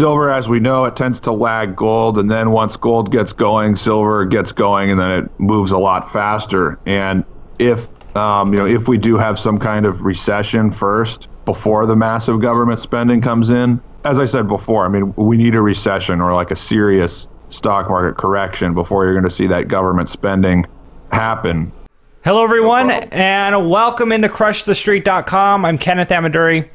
silver, as we know, it tends to lag gold, and then once gold gets going, silver gets going, and then it moves a lot faster. And if if we do have some kind of recession first before the massive government spending comes in, as I said before, I mean, we need a recession or like a serious stock market correction before you're going to see that government spending happen. Hello, everyone, and welcome into CrushTheStreet.com. I'm Kenneth Amaduri,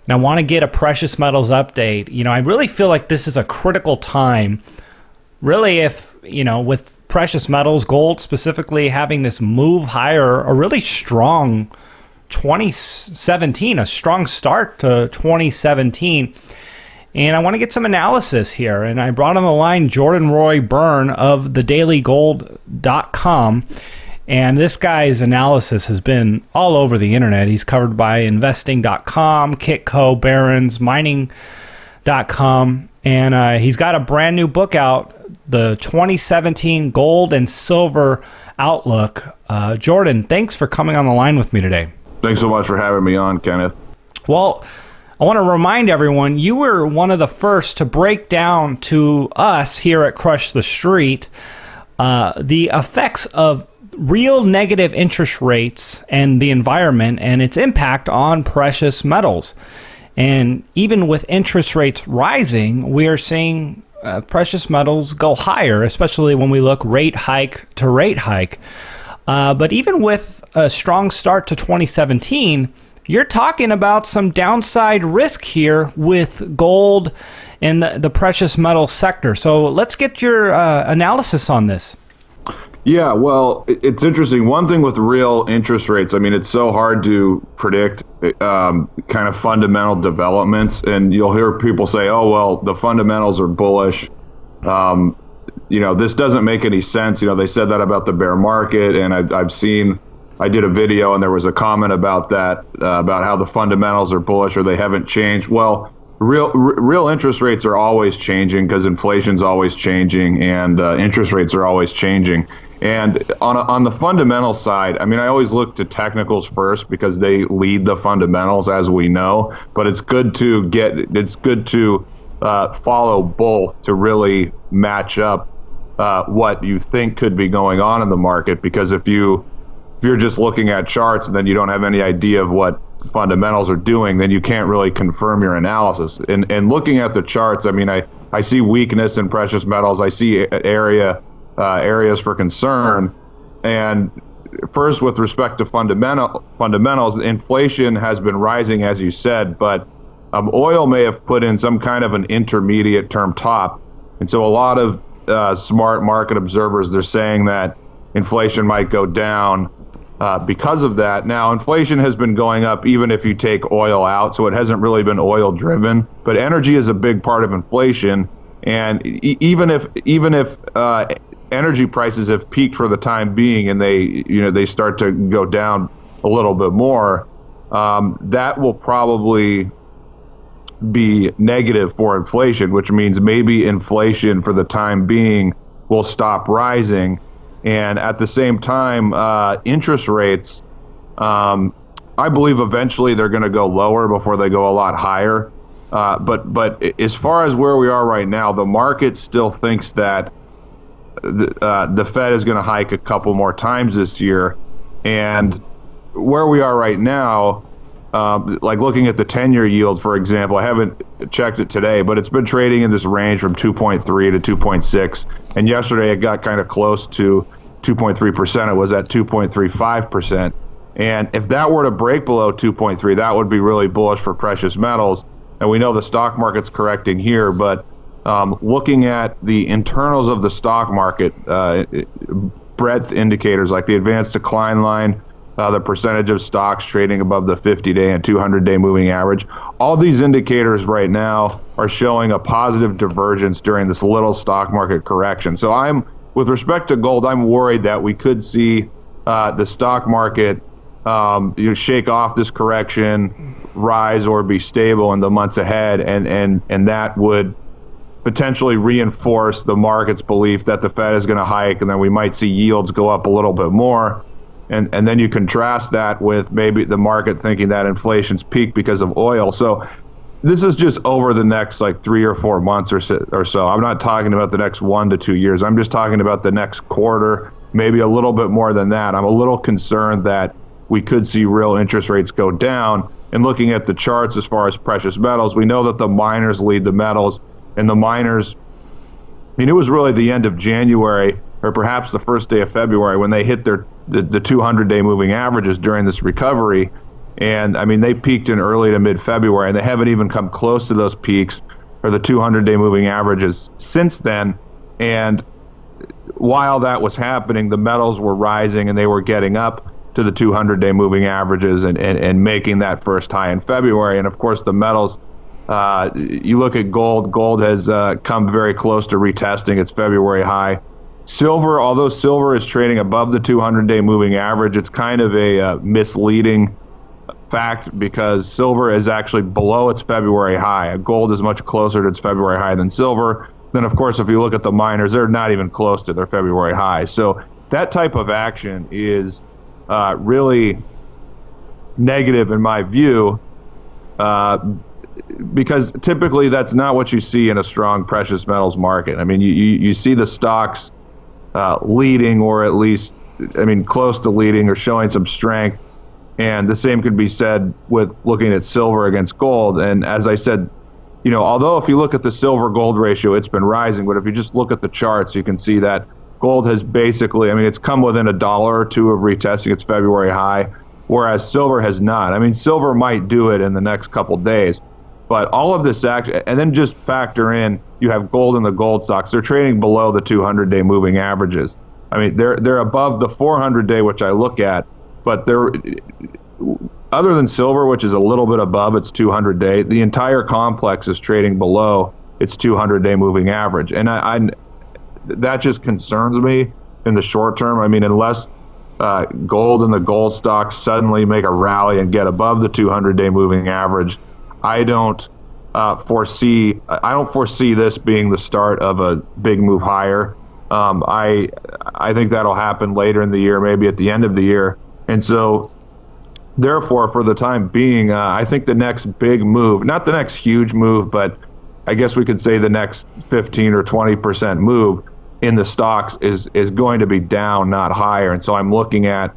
and I want to get a precious metals update. I really feel like this is a critical time. Really, if, with precious metals, gold specifically, having this move higher, a really strong 2017, a strong start to 2017. And I want to get some analysis here. And I brought on the line Jordan Roy-Byrne of thedailygold.com. And this guy's analysis has been all over the internet. He's covered by investing.com, Kitco, Barron's, mining.com. And he's got a brand new book out, the 2017 Gold and Silver Outlook. Jordan, thanks for coming on the line with me today. Thanks so much for having me on, Kenneth. Well, I want to remind everyone, you were one of the first to break down to us here at Crush the Street the effects of real negative interest rates and the environment and its impact on precious metals. And even with interest rates rising, we are seeing precious metals go higher, especially when we look rate hike to rate hike. But even with a strong start to 2017, you're talking about some downside risk here with gold and the precious metal sector. So let's get your analysis on this. Yeah, well, it's interesting. One thing with real interest rates, I mean, it's so hard to predict kind of fundamental developments. And you'll hear people say, oh, well, the fundamentals are bullish. This doesn't make any sense. They said that about the bear market. And I did a video and there was a comment about that, about how the fundamentals are bullish or they haven't changed. Well, real interest rates are always changing because inflation's always changing and interest rates are always changing. And on the fundamental side, I mean, I always look to technicals first because they lead the fundamentals, as we know. But it's good to follow both to really match up what you think could be going on in the market. Because if you're just looking at charts and then you don't have any idea of what fundamentals are doing, then you can't really confirm your analysis. And looking at the charts, I mean, I see weakness in precious metals. I see areas for concern. And first, with respect to fundamentals, inflation has been rising, as you said, but oil may have put in some kind of an intermediate term top. And so a lot of smart market observers, they're saying that inflation might go down because of that. Now, inflation has been going up even if you take oil out, so it hasn't really been oil driven. But energy is a big part of inflation, and even if energy prices have peaked for the time being and they start to go down a little bit more, that will probably be negative for inflation, which means maybe inflation for the time being will stop rising. And at the same time, interest rates, I believe eventually they're going to go lower before they go a lot higher. But as far as where we are right now, the market still thinks that the Fed is going to hike a couple more times this year. And where we are right now, like looking at the 10-year yield, for example, I haven't checked it today, but it's been trading in this range from 2.3 to 2.6. And yesterday it got kind of close to 2.3%. It was at 2.35%. And if that were to break below 2.3, that would be really bullish for precious metals. And we know the stock market's correcting here, but looking at the internals of the stock market, breadth indicators like the advanced decline line, the percentage of stocks trading above the 50-day and 200-day moving average. All these indicators right now are showing a positive divergence during this little stock market correction. So with respect to gold, I'm worried that we could see the stock market shake off this correction, rise or be stable in the months ahead, and that would potentially reinforce the market's belief that the Fed is going to hike, and then we might see yields go up a little bit more. And then you contrast that with maybe the market thinking that inflation's peaked because of oil. So this is just over the next like 3 or 4 months or so. I'm not talking about the next 1 to 2 years. I'm just talking about the next quarter, maybe a little bit more than that. I'm a little concerned that we could see real interest rates go down. And looking at the charts as far as precious metals, we know that the miners lead the metals, and the miners, I mean, it was really the end of January or perhaps the first day of February when they hit the 200-day moving averages during this recovery. And I mean, they peaked in early to mid-February, and they haven't even come close to those peaks or the 200-day moving averages since then. And while that was happening, the metals were rising and they were getting up to the 200-day moving averages and making that first high in February. And of course, the metals, you look at gold. Gold has come very close to retesting its February high. Silver, although silver is trading above the 200-day moving average, it's kind of a misleading fact because silver is actually below its February high. Gold is much closer to its February high than silver. Then, of course, if you look at the miners, they're not even close to their February high. So that type of action is really negative in my view, because typically that's not what you see in a strong precious metals market. I mean, you see the stocks leading, or at least, I mean, close to leading or showing some strength. And the same could be said with looking at silver against gold. And as I said, you know, although if you look at the silver gold ratio, it's been rising, but if you just look at the charts, you can see that gold has basically, I mean, it's come within $1 or $2 of retesting its February high, whereas silver has not. I mean, silver might do it in the next couple days, but all of this action, and then just factor in, you have gold and the gold stocks, they're trading below the 200-day moving averages. I mean, they're above the 400-day, which I look at, but they're, other than silver, which is a little bit above its 200-day, the entire complex is trading below its 200-day moving average. And that just concerns me in the short term. I mean, unless gold and the gold stocks suddenly make a rally and get above the 200-day moving average, I don't foresee this being the start of a big move higher. I think that'll happen later in the year, maybe at the end of the year. And so, therefore, for the time being, I think the next big move, not the next huge move, but I guess we could say the next 15 or 20% move in the stocks is going to be down, not higher. And so I'm looking at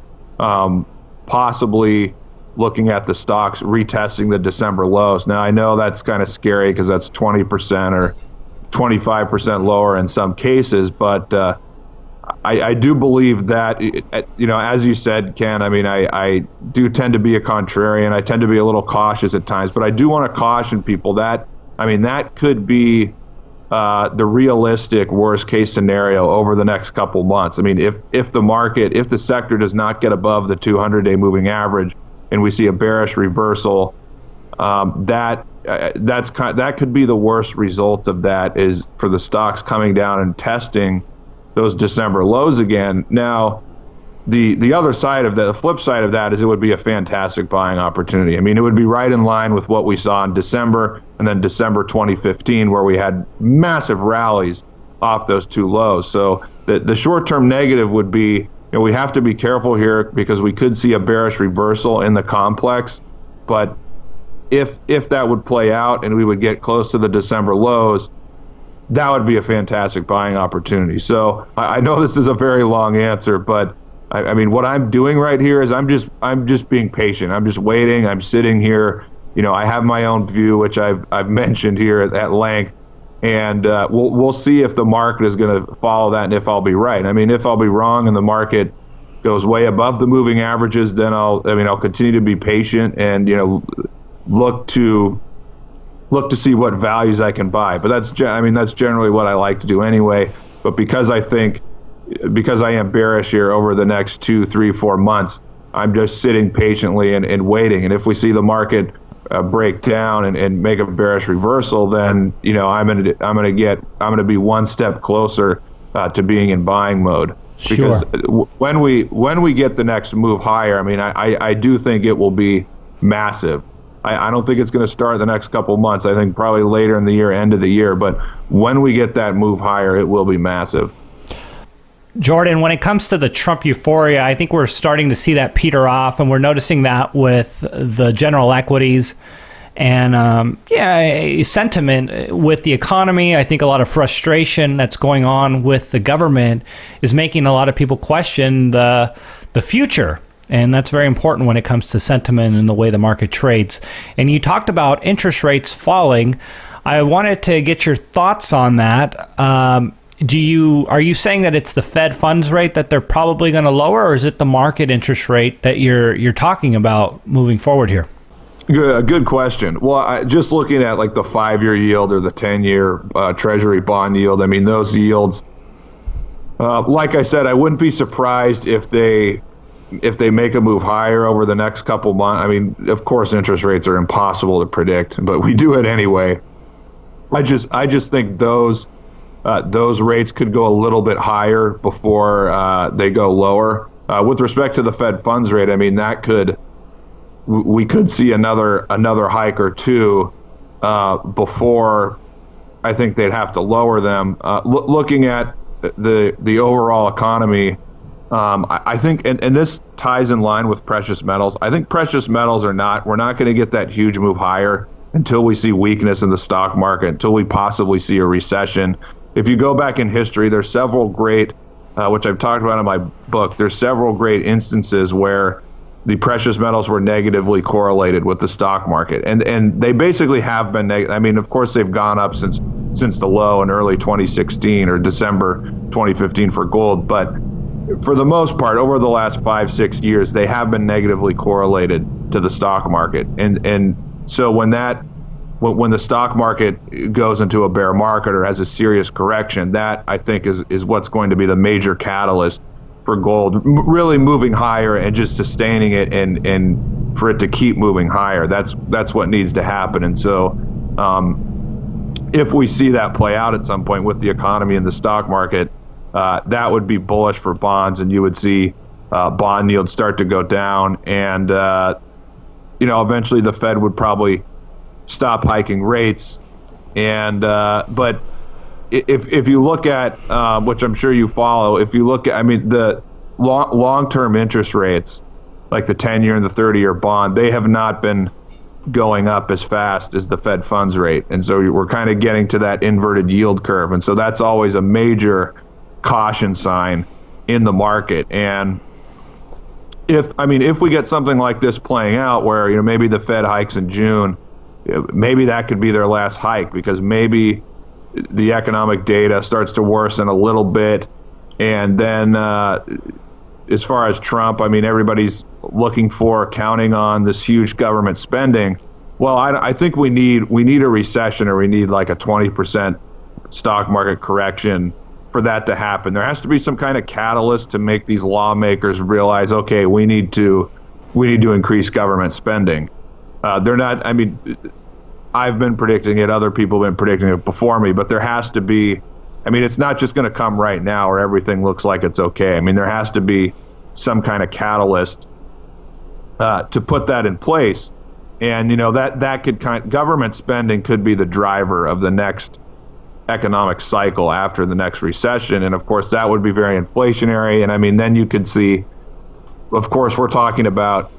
possibly looking at the stocks retesting the December lows. Now, I know that's kind of scary because that's 20% or 25% lower in some cases, but I do believe that, you know, as you said, Ken, I mean, I do tend to be a contrarian. I tend to be a little cautious at times, but I do want to caution people that, I mean, that could be the realistic worst case scenario over the next couple months. I mean, if the sector does not get above the 200-day moving average and we see a bearish reversal, that could be the worst result of that, is for the stocks coming down and testing those December lows again. Now, the other side of that, the flip side of that, is it would be a fantastic buying opportunity. I mean, it would be right in line with what we saw in December and then December 2015, where we had massive rallies off those two lows. So the short-term negative would be, you know, we have to be careful here because we could see a bearish reversal in the complex. But if that would play out and we would get close to the December lows, that would be a fantastic buying opportunity. So I know this is a very long answer, but I mean, what I'm doing right here is I'm just being patient. I'm just waiting. I'm sitting here. You know, I have my own view, which I've mentioned here at length, and we'll see if the market is going to follow that and if I'll be right. I mean, if I'll be wrong and the market goes way above the moving averages, then I'll continue to be patient and, you know, look to see what values I can buy. But that's generally what I like to do anyway. But because I am bearish here over the next 2, 3, 4 months, I'm just sitting patiently and waiting. And if we see the market break down and make a bearish reversal, then, you know, I'm gonna be one step closer to being in buying mode. Because Sure. when we get the next move higher, I mean, I do think it will be massive. I don't think it's going to start the next couple months. I think probably later in the year, end of the year. But when we get that move higher, it will be massive. Jordan, when it comes to the Trump euphoria, I think we're starting to see that peter off, and we're noticing that with the general equities And sentiment with the economy. I think a lot of frustration that's going on with the government is making a lot of people question the future. And that's very important when it comes to sentiment and the way the market trades. And you talked about interest rates falling. I wanted to get your thoughts on that. Are you saying that it's the Fed funds rate that they're probably going to lower, or is it the market interest rate that you're talking about moving forward here? Good question. Well, just looking at like the 5-year yield or the 10-year Treasury bond yield, I mean, those yields, like I said, I wouldn't be surprised if they make a move higher over the next couple months. I mean, of course, interest rates are impossible to predict, but we do it anyway. I just think those rates could go a little bit higher before they go lower. With respect to the Fed funds rate, I mean, we could see another hike or two before I think they'd have to lower them. Looking at the overall economy, I think, and this ties in line with precious metals. I think precious metals we're not going to get that huge move higher until we see weakness in the stock market, until we possibly see a recession. If you go back in history, there's several great, which I've talked about in my book, there's several great instances where the precious metals were negatively correlated with the stock market, and they basically have been. I mean, of course, they've gone up since the low in early 2016 or December 2015 for gold, but for the most part, over the last 5-6 years, they have been negatively correlated to the stock market, and so when the stock market goes into a bear market or has a serious correction, that I think is what's going to be the major catalyst for gold really moving higher and just sustaining it and for it to keep moving higher. That's what needs to happen. And so if we see that play out at some point with the economy and the stock market, that would be bullish for bonds, and you would see bond yields start to go down, and eventually the Fed would probably stop hiking rates. And but if you look at, which I'm sure you follow, if you look at, I mean, the long-term interest rates, like the 10-year and the 30-year bond, they have not been going up as fast as the Fed funds rate. And so we're kind of getting to that inverted yield curve. And so that's always a major caution sign in the market. And if we get something like this playing out where, maybe the Fed hikes in June, maybe that could be their last hike, because maybe the economic data starts to worsen a little bit. And then as far as Trump, I mean, everybody's counting on this huge government spending. Well, I think we need a recession, or we need like a 20% stock market correction for that to happen. There has to be some kind of catalyst to make these lawmakers realize, okay, we need to increase government spending. They're not, I mean, I've been predicting it, other people have been predicting it before me, but there has to be, I mean, it's not just going to come right now where everything looks like it's okay. I mean, there has to be some kind of catalyst to put that in place. And, that could government spending could be the driver of the next economic cycle after the next recession. And of course, that would be very inflationary. And I mean, then you could see, of course, we're talking about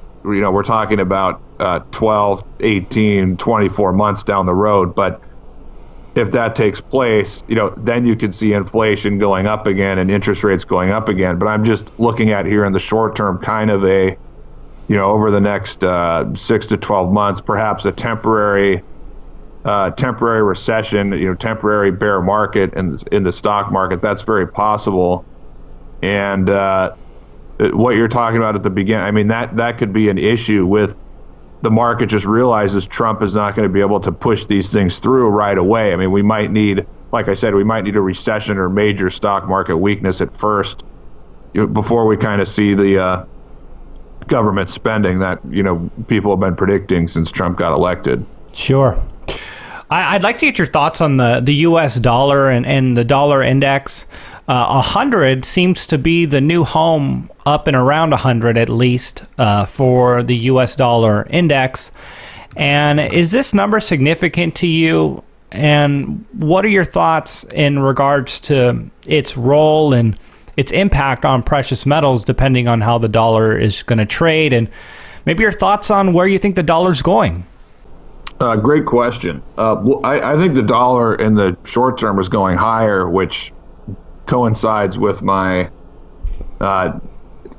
12, 18, 24 months down the road. But if that takes place, then you could see inflation going up again and interest rates going up again. But I'm just looking at here in the short term, kind of a, over the next 6 to 12 months, perhaps a temporary recession, temporary bear market in the stock market. That's very possible. And what you're talking about at the beginning, I mean, that could be an issue with the market just realizes Trump is not going to be able to push these things through right away. I mean, we might need, like I said, a recession or major stock market weakness at first before we kind of see the government spending that, people have been predicting since Trump got elected. Sure. I'd like to get your thoughts on the U.S. dollar and the dollar index. 100 seems to be the new home, up and around 100 at least, for the U.S. dollar index. And is this number significant to you? And what are your thoughts in regards to its role and its impact on precious metals, depending on how the dollar is going to trade? And maybe your thoughts on where you think the dollar's going. Great question. I think the dollar in the short term is going higher, which coincides with my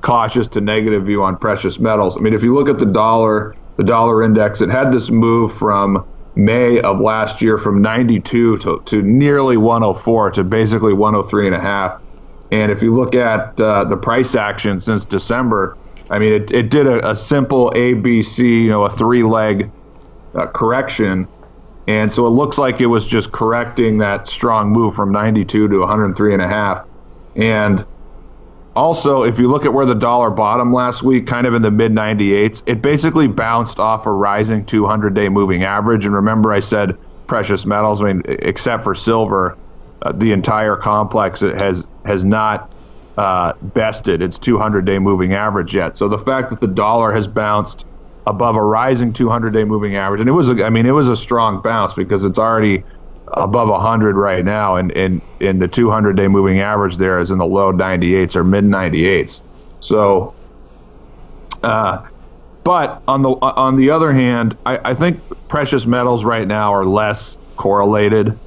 cautious to negative view on precious metals. I mean, if you look at the dollar index, it had this move from May of last year from 92 to nearly 104 to basically 103 and a half. And if you look at the price action since December, I mean, it did a simple ABC, a three-leg correction. And so it looks like it was just correcting that strong move from 92 to 103 and a half. And also, if you look at where the dollar bottomed last week, kind of in the mid 98s, it basically bounced off a rising 200-day moving average. And remember, I said precious metals, I mean, except for silver, the entire complex has not bested its 200-day moving average yet. So the fact that the dollar has bounced above a rising 200-day moving average, and it was a strong bounce because it's already above 100 right now, and in the 200-day moving average there is in the low 98s or mid 98s. So, but on the other hand, I think precious metals right now are less correlated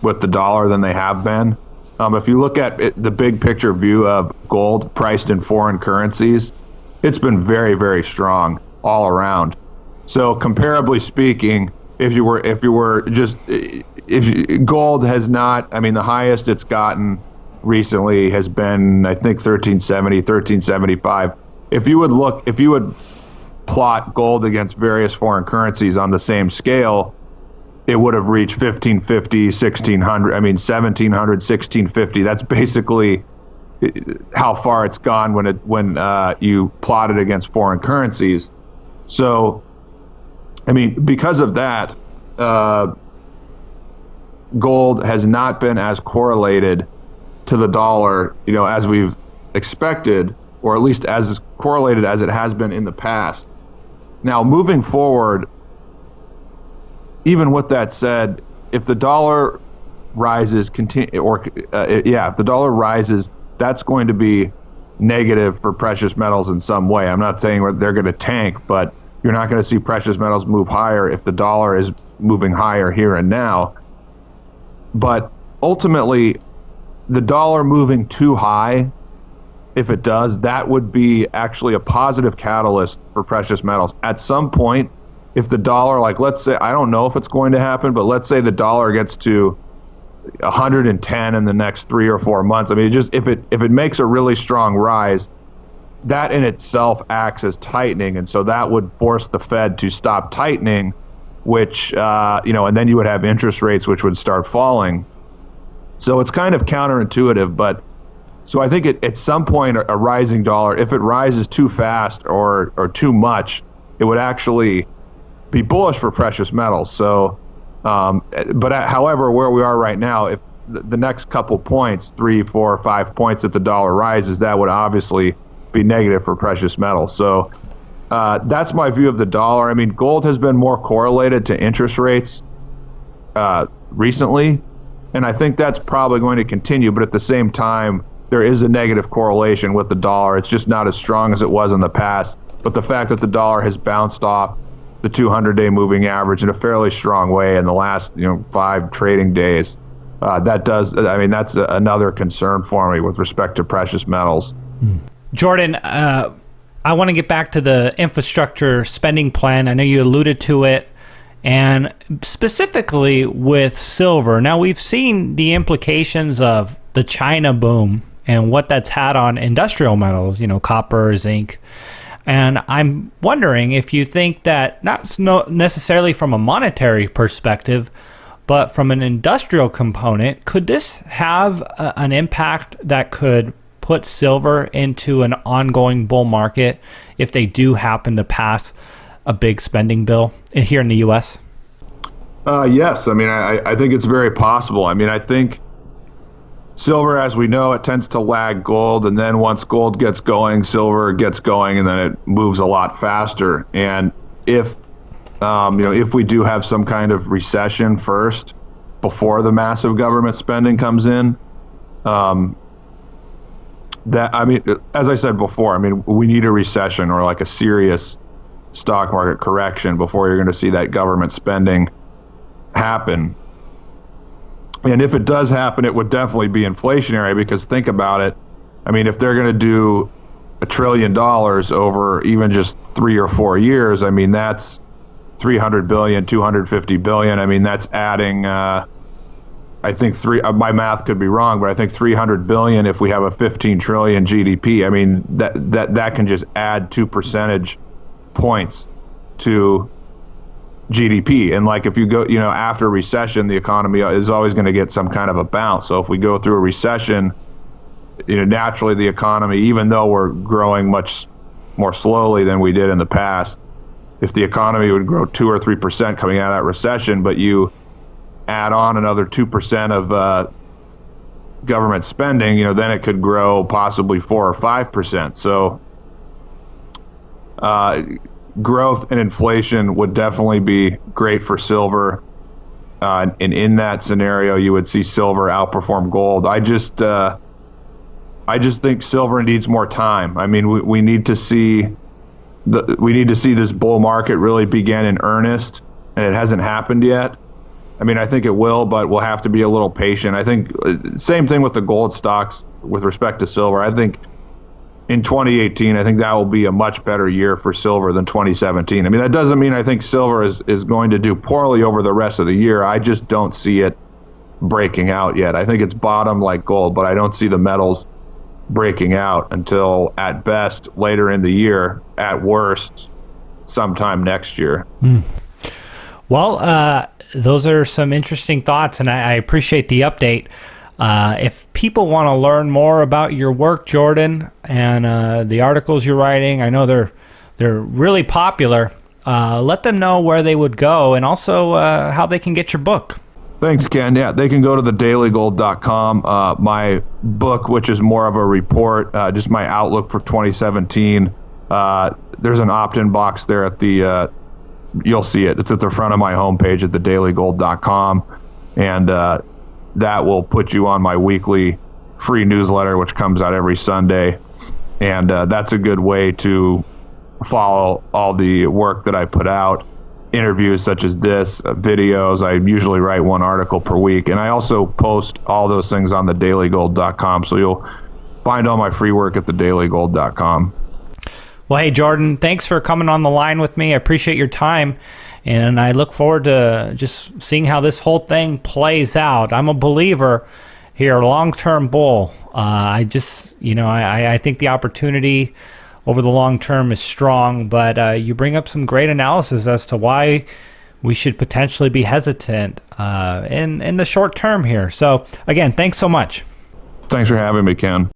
with the dollar than they have been. If you look at the big picture view of gold priced in foreign currencies, it's been very, very strong all around. So comparably speaking, gold has not, I mean, the highest it's gotten recently has been, I think, 1370, 1375. If you would plot gold against various foreign currencies on the same scale, it would have reached 1550, 1600, I mean, 1700, 1650. That's basically how far it's gone when you plot it against foreign currencies. So, I mean, because of that, gold has not been as correlated to the dollar, as we've expected, or at least as correlated as it has been in the past. Now, moving forward, even with that said, if the dollar rises, if the dollar rises, that's going to be negative for precious metals in some way. I'm not saying they're going to tank, but you're not going to see precious metals move higher if the dollar is moving higher here and now. But ultimately, the dollar moving too high, if it does, that would be actually a positive catalyst for precious metals. At some point, if the dollar, like let's say, I don't know if it's going to happen, but let's say the dollar gets to 110 in the next 3 or 4 months. I mean, if it makes a really strong rise, that in itself acts as tightening, and so that would force the Fed to stop tightening, which and then you would have interest rates which would start falling. So it's kind of counterintuitive, but so I think at some point a rising dollar, if it rises too fast or too much, it would actually be bullish for precious metals. So, however, where we are right now, if the next couple points, 3, 4, 5 points that the dollar rises, that would obviously be negative for precious metals. So that's my view of the dollar. I mean, gold has been more correlated to interest rates recently, and I think that's probably going to continue. But at the same time, there is a negative correlation with the dollar. It's just not as strong as it was in the past. But the fact that the dollar has bounced off the 200-day moving average in a fairly strong way in the last 5 trading days, that's another concern for me with respect to precious metals. Jordan, I want to get back to the infrastructure spending plan. I know you alluded to it, and specifically with silver. Now, we've seen the implications of the China boom and what that's had on industrial metals, copper, zinc. And I'm wondering if you think that, not necessarily from a monetary perspective, but from an industrial component, could this have an impact that could put silver into an ongoing bull market if they do happen to pass a big spending bill here in the U.S.? Yes. I mean, I think it's very possible. I mean, I think silver, as we know, it tends to lag gold, and then once gold gets going, silver gets going, and then it moves a lot faster. And if we do have some kind of recession first, before the massive government spending comes in, as I said before, I mean, we need a recession or like a serious stock market correction before you're going to see that government spending happen. And if it does happen, it would definitely be inflationary, because think about it. I mean, if they're going to do $1 trillion over even just 3 or 4 years, I mean, that's 300 billion, 250 billion. I mean, that's adding, I think my math could be wrong, but I think 300 billion if we have a 15 trillion GDP. I mean, that can just add 2 percentage points to GDP. And like, if you go, after a recession, the economy is always going to get some kind of a bounce. So if we go through a recession, naturally the economy, even though we're growing much more slowly than we did in the past, if the economy would grow 2 or 3% coming out of that recession, but you add on another 2% of government spending, then it could grow possibly 4 or 5%. So growth and inflation would definitely be great for silver. And in that scenario, you would see silver outperform gold. I just think silver needs more time. I mean, we need to see this bull market really begin in earnest, and it hasn't happened yet. I mean, I think it will, but we'll have to be a little patient. I think same thing with the gold stocks with respect to silver. I think in 2018, I think that will be a much better year for silver than 2017. I mean, that doesn't mean I think silver is going to do poorly over the rest of the year. I just don't see it breaking out yet. I think it's bottom like gold, but I don't see the metals breaking out until, at best, later in the year, at worst, sometime next year. Well, those are some interesting thoughts, and I appreciate the update. If people want to learn more about your work, Jordan, and the articles you're writing, I know they're really popular. Let them know where they would go, and also how they can get your book. Thanks, Ken. Yeah, they can go to thedailygold.com. My book, which is more of a report, just my outlook for 2017. There's an opt-in box there at the, you'll see it. It's at the front of my homepage at thedailygold.com. And that will put you on my weekly free newsletter, which comes out every Sunday. And that's a good way to follow all the work that I put out. Interviews such as this, videos. I usually write 1 article per week, and I also post all those things on thedailygold.com, so you'll find all my free work at thedailygold.com. Well, hey, Jordan, thanks for coming on the line with me. I appreciate your time, and I look forward to just seeing how this whole thing plays out. I'm a believer here, long-term bull. I think the opportunity over the long term is strong, but you bring up some great analysis as to why we should potentially be hesitant in the short term here. So again, thanks so much. Thanks for having me, Ken.